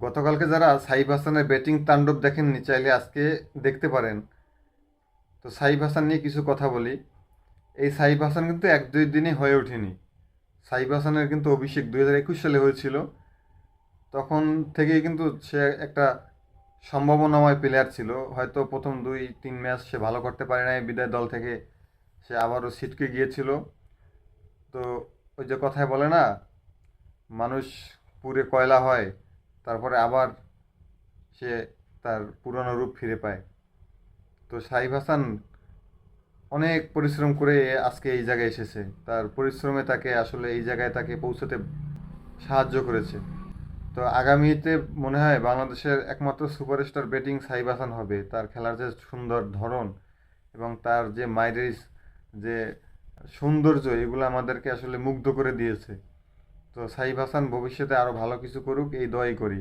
গতকালকে যারা সাইফ হাসানের ব্যাটিং তাণ্ডব দেখেননি চাইলে আজকে দেখতে পারেন। তো সাইফ হাসান নিয়ে কিছু কথা বলি। এই সাইফ হাসান কিন্তু এক দুই দিনে হয়ে ওঠেনি। সাইফ হাসানের কিন্তু অভিষেক 2021 সালে হয়েছিল। তখন থেকেই কিন্তু সে একটা সম্ভাবনাময় প্লেয়ার ছিল। হয়তো প্রথম 2-3 ম্যাচ সে ভালো করতে পারে নাই, বিদায় দল থেকে সে আবারও ছিটকে গিয়েছিল। তো ওই যে কথায় বলে না, মানুষ পুড়ে কয়লা হয়, তারপরে আবার সে তার পুরনো রূপ ফিরে পায়। তো সাইফ হাসান অনেক পরিশ্রম করে আজকে এই জায়গায় এসেছে। তার পরিশ্রমে তাকে আসলে এই জায়গায় তাকে পৌঁছতে সাহায্য করেছে। তো আগামীতে মনে হয় বাংলাদেশের একমাত্র সুপারস্টার ব্যাটিং সাইফ হাসান হবে। তার খেলার যে সুন্দর ধরন এবং তার যে মাইরিস, যে সৌন্দর্য, এগুলো আমাদেরকে আসলে মুগ্ধ করে দিয়েছে। তো সাইফ হাসান ভবিষ্যতে আরও ভালো কিছু করুক, এই দোয়াই করি।